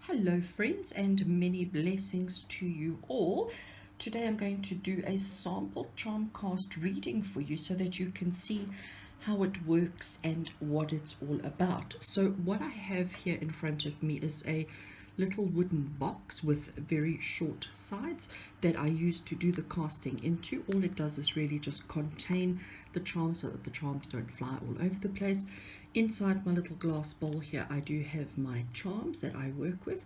Hello friends, and many blessings to you all. Today I'm going to do a sample charm cast reading for you so that you can see how it works and what it's all about. So what I have here in front of me is a little wooden box with very short sides that I use to do the casting into. All it does is really just contain the charms so that the charms don't fly all over the place. Inside my little glass bowl here, I do have my charms that I work with.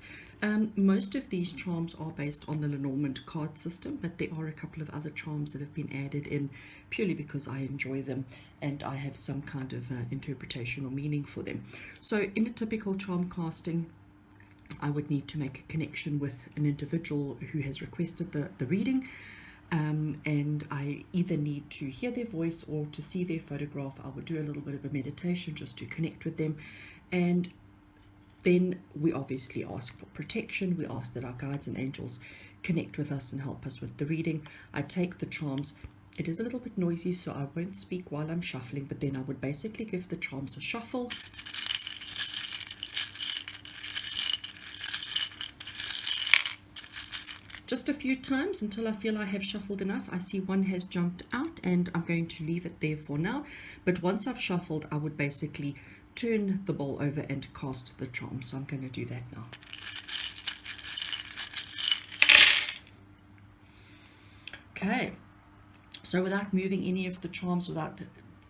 Most of these charms are based on the Lenormand card system, but there are a couple of other charms that have been added in purely because I enjoy them and I have some kind of interpretation or meaning for them. So in a typical charm casting, I would need to make a connection with an individual who has requested the reading. And I either need to hear their voice or to see their photograph. I would do a little bit of a meditation just to connect with them, and then we obviously ask for protection. We ask that our guides and angels connect with us and help us with the reading. I take the charms. It is a little bit noisy, so I won't speak while I'm shuffling, but then I would basically give the charms a shuffle. Just a few times until I feel I have shuffled enough. I see one has jumped out and I'm going to leave it there for now. But once I've shuffled, I would basically turn the bowl over and cast the charm. So I'm going to do that now. Okay, so without moving any of the charms, without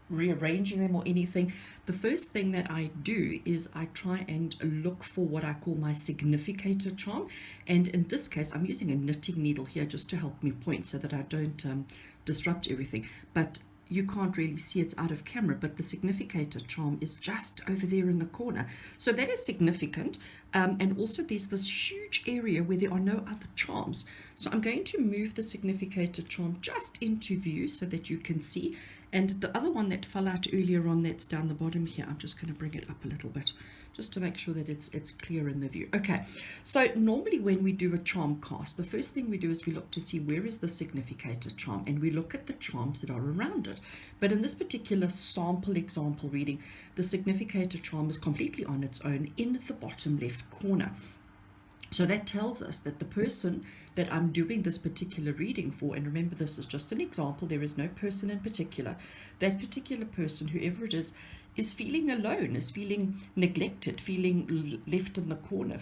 rearranging them or anything, the first thing that I do is I try and look for what I call my significator charm, and in this case I'm using a knitting needle here just to help me point so that I don't disrupt everything. But you can't really see, it's out of camera, but the significator charm is just over there in the corner, so that is significant. And also there's this huge area where there are no other charms, so I'm going to move the significator charm just into view so that you can see. And the other one that fell out earlier on, that's down the bottom here, I'm just going to bring it up a little bit just to make sure that it's clear in the view. Okay, so normally when we do a charm cast, the first thing we do is we look to see where is the significator charm, and we look at the charms that are around it. But in this particular sample example reading, the significator charm is completely on its own in the bottom left corner. So that tells us that the person that I'm doing this particular reading for, and remember this is just an example, there is no person in particular, that particular person, whoever it is feeling alone, is feeling neglected, feeling left in the corner,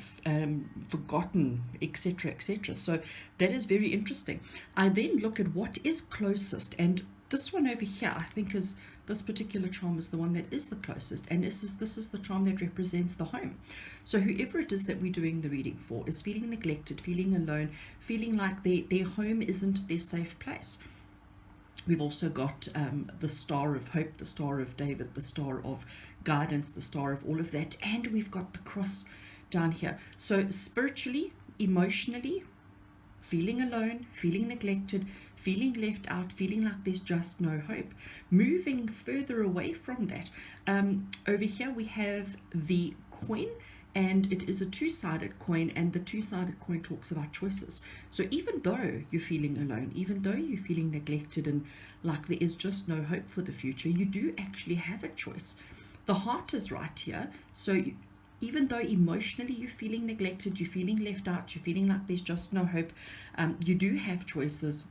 forgotten, etc., etc. So that is very interesting. I then look at what is closest, and this one over here, I think, is this particular charm is the one that is the closest, and this is the charm that represents the home. So whoever it is that we're doing the reading for is feeling neglected, feeling alone, feeling like their home isn't their safe place. We've also got the Star of Hope, the Star of David, the Star of Guidance, the Star of all of that, and we've got the cross down here. So spiritually, emotionally, feeling alone, feeling neglected, feeling left out, feeling like there's just no hope. Moving further away from that, over here we have the coin, and it is a two-sided coin, and the two-sided coin talks about choices. So even though you're feeling alone, even though you're feeling neglected and like there is just no hope for the future, you do actually have a choice. The heart is right here, so even though emotionally you're feeling neglected, you're feeling left out, you're feeling like there's just no hope, you do have choices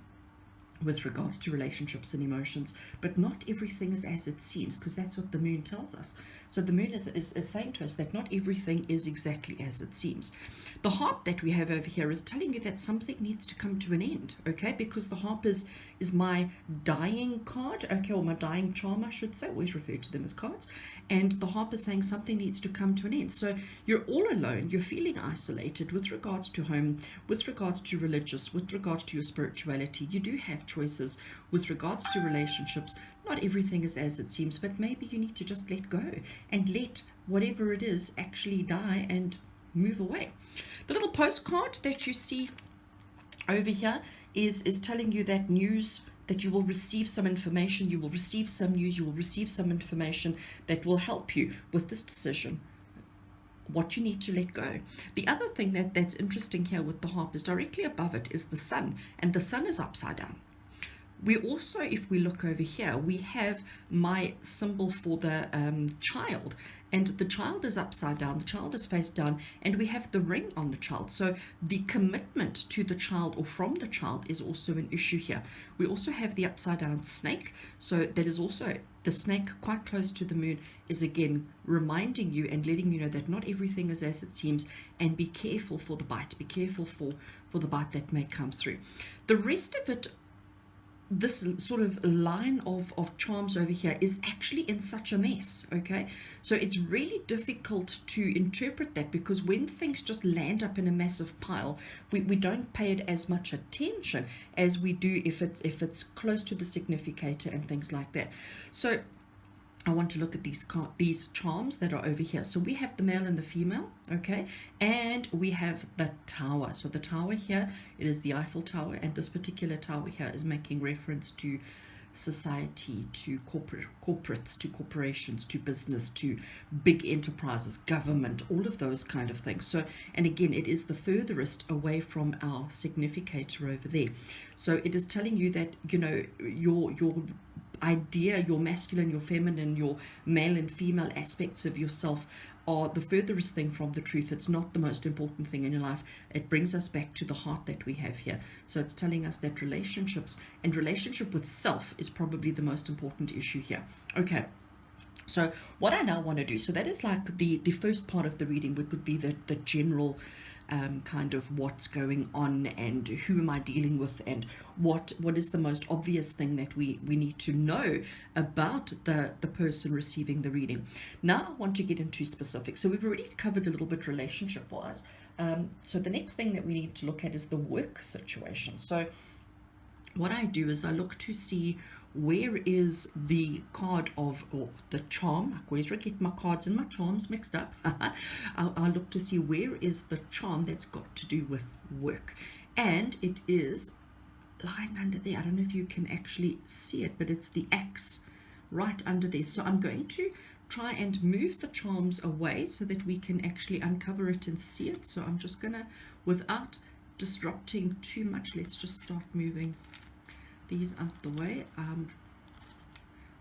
with regards to relationships and emotions, but not everything is as it seems, because that's what the moon tells us. So the moon is saying to us that not everything is exactly as it seems. The harp that we have over here is telling you that something needs to come to an end, okay, because the harp is my dying card, okay, or my dying charm, I should say. I always refer to them as cards. And the harp is saying something needs to come to an end. So you're all alone, you're feeling isolated with regards to home, with regards to religious, with regards to your spirituality. You do have choices with regards to relationships. Not everything is as it seems, but maybe you need to just let go and let whatever it is actually die and move away. The little postcard that you see over here is telling you that news, that you will receive some information, you will receive some news, you will receive some information that will help you with this decision, what you need to let go. The other thing that's interesting here with the harp is directly above it is the sun, and the sun is upside down. We also, if we look over here, we have my symbol for the child, and the child is upside down, the child is face down, and we have the ring on the child. So the commitment to the child or from the child is also an issue here. We also have the upside down snake, so that is also the snake quite close to the moon, is again reminding you and letting you know that not everything is as it seems, and be careful for the bite, be careful for the bite that may come through. The rest of it, this sort of line of charms over here is actually in such a mess, okay? So it's really difficult to interpret that, because when things just land up in a massive pile, we don't pay it as much attention as we do if it's close to the significator and things like that. So I want to look at these charms that are over here. So we have the male and the female, okay? And we have the tower. So the tower here, it is the Eiffel Tower, and this particular tower here is making reference to society, to corporates, to corporations, to business, to big enterprises, government, all of those kind of things. So, and again, it is the furthest away from our significator over there. So it is telling you that, you know, your idea, your masculine, your feminine, your male and female aspects of yourself are the furthest thing from the truth. It's not the most important thing in your life. It brings us back to the heart that we have here. So it's telling us that relationships and relationship with self is probably the most important issue here. Okay. So what I now want to do, so that is like the first part of the reading, which would be the general kind of what's going on and who am I dealing with, and what is the most obvious thing that we need to know about the person receiving the reading. Now I want to get into specifics. So we've already covered a little bit relationship wise. So the next thing that we need to look at is the work situation. So what I do is I look to see where is the card of, or the charm. I always get my cards and my charms mixed up. I'll look to see where is the charm that's got to do with work. And it is lying under there. I don't know if you can actually see it, but it's the X right under there. So I'm going to try and move the charms away so that we can actually uncover it and see it. So I'm just gonna, without disrupting too much, let's just start moving these out the way,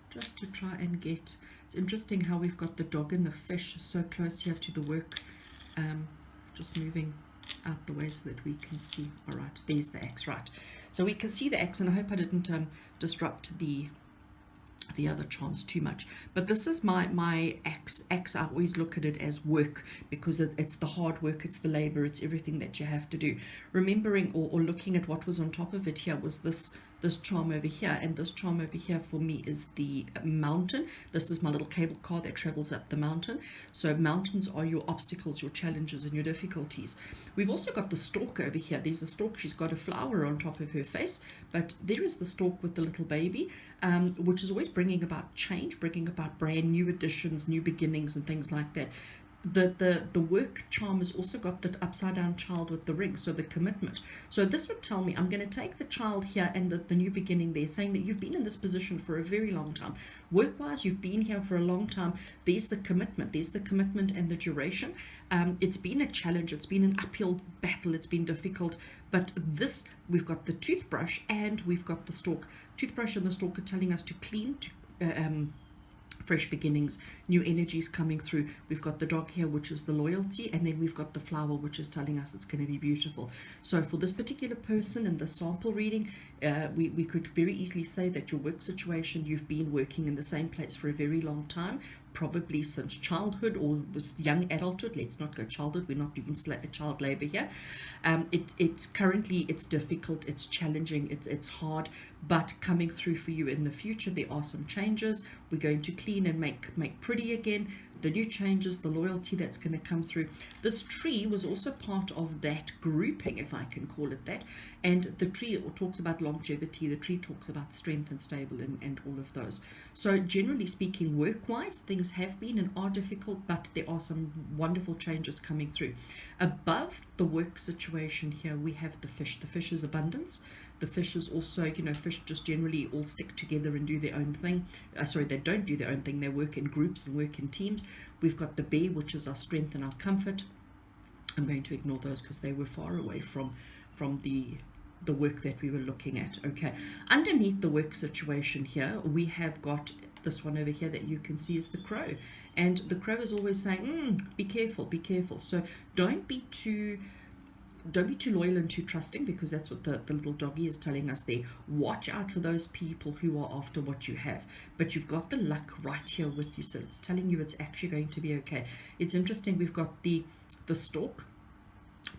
just to try and get, it's interesting how we've got the dog and the fish so close here to the work. Just moving out the way so that we can see. All right, there's the X, right? So we can see the X, and I hope I didn't disrupt the other charms too much. But this is my X. I always look at it as work, because it's the hard work, it's the labor, it's everything that you have to do. Remembering or looking at what was on top of it here was this charm over here, and this charm over here for me is the mountain. This is my little cable car that travels up the mountain. So mountains are your obstacles, your challenges, and your difficulties. We've also got the stork over here. There's a stork. She's got a flower on top of her face, but there is the stork with the little baby, which is always bringing about change, bringing about brand new additions, new beginnings, and things like that. The work charm has also got the upside down child with the ring, so the commitment. So this would tell me I'm going to take the child here and the new beginning there, saying that you've been in this position for a very long time. Work wise, you've been here for a long time. There's the commitment and the duration. It's been a challenge, it's been an uphill battle, it's been difficult, but this, we've got the toothbrush and we've got the stork. Toothbrush and the stork are telling us to clean, to fresh beginnings, new energies coming through. We've got the dog here, which is the loyalty, and then we've got the flower, which is telling us it's going to be beautiful. So for this particular person in the sample reading, we could very easily say that your work situation, you've been working in the same place for a very long time, probably since childhood or young adulthood. Let's not go childhood, we're not doing child labor here. It's currently, it's difficult, it's challenging, it's hard, but coming through for you in the future. There are some changes. We're going to clean and make pretty again. The new changes, the loyalty that's going to come through. This tree was also part of that grouping, if I can call it that. And the tree talks about longevity. The tree talks about strength and stable and all of those. So generally speaking, work-wise, things have been and are difficult, but there are some wonderful changes coming through. Above the work situation here, we have the fish. The fish is abundance. The fish is also, fish just generally all stick together and do their own thing. Sorry, they don't do their own thing. They work in groups and work in teams. We've got the bear, which is our strength and our comfort. I'm going to ignore those because they were far away from the the work that we were looking at. Okay, underneath the work situation here, we have got this one over here that you can see is the crow, and the crow is always saying, be careful, be careful. So don't be too loyal and too trusting, because that's what the little doggy is telling us there. Watch out for those people who are after what you have, but you've got the luck right here with you, so it's telling you it's actually going to be okay. It's interesting, we've got the stork,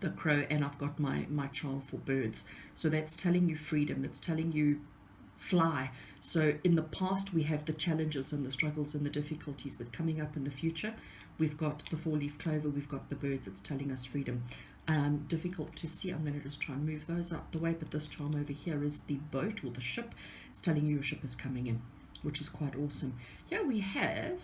the crow, and I've got my charm for birds. So that's telling you freedom, it's telling you fly. So in the past we have the challenges and the struggles and the difficulties, but coming up in the future we've got the four-leaf clover, we've got the birds, it's telling us freedom. Difficult to see, I'm going to just try and move those out the way, but this charm over here is the boat or the ship. It's telling you your ship is coming in, which is quite awesome. Here we have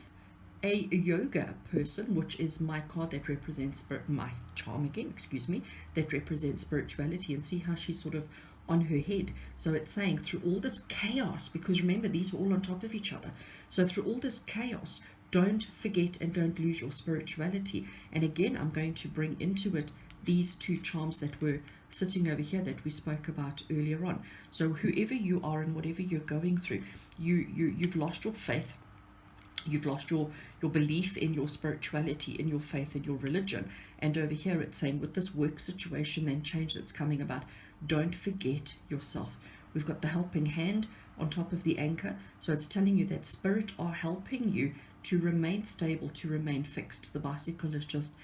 a yoga person, which is my card that represents my charm again, excuse me, that represents spirituality, and see how she's sort of on her head. So it's saying through all this chaos, because remember these were all on top of each other, so through all this chaos, don't forget and don't lose your spirituality. And again, I'm going to bring into it these two charms that were sitting over here that we spoke about earlier on. So whoever you are and whatever you're going through, you've lost your faith, you've lost your belief in your spirituality, in your faith, in your religion. And over here it's saying with this work situation and change that's coming about, don't forget yourself. We've got the helping hand on top of the anchor, so it's telling you that spirit are helping you to remain stable, to remain fixed. The bicycle is just,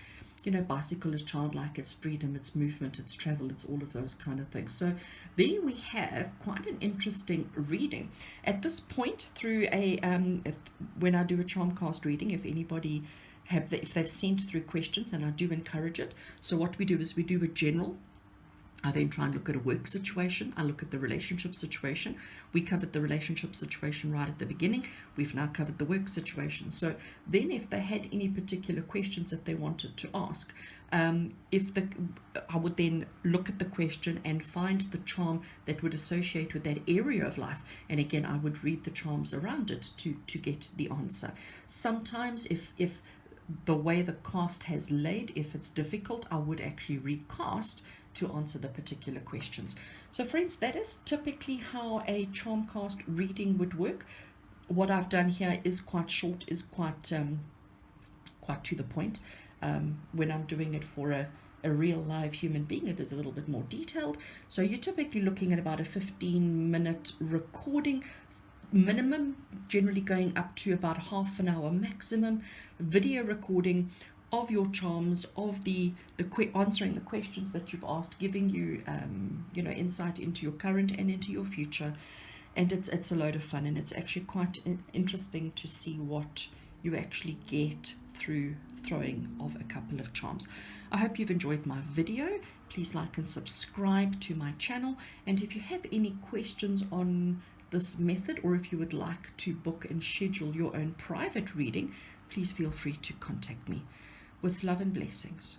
bicycle is childlike, it's freedom, it's movement, it's travel, it's all of those kind of things. So there we have quite an interesting reading. At this point through when I do a charm cast reading, if anybody if they've sent through questions, and I do encourage it. So what we do is we do a general. I then try and look at a work situation. I look at the relationship situation. We covered the relationship situation right at the beginning. We've now covered the work situation. So then if they had any particular questions that they wanted to ask, I would then look at the question and find the charm that would associate with that area of life. And again, I would read the charms around it to get the answer. Sometimes if the way the cast has laid, if it's difficult, I would actually recast to answer the particular questions. So friends, that is typically how a charm cast reading would work. What I've done here is quite short, is quite to the point. When I'm doing it for a real live human being, it is a little bit more detailed. So you're typically looking at about a 15-minute recording minimum, generally going up to about half an hour maximum, video recording of your charms, of the answering the questions that you've asked, giving you insight into your current and into your future. And it's a load of fun, and it's actually quite interesting to see what you actually get through throwing of a couple of charms. I hope you've enjoyed my video. Please like and subscribe to my channel, and if you have any questions on this method, or if you would like to book and schedule your own private reading, please feel free to contact me. With love and blessings.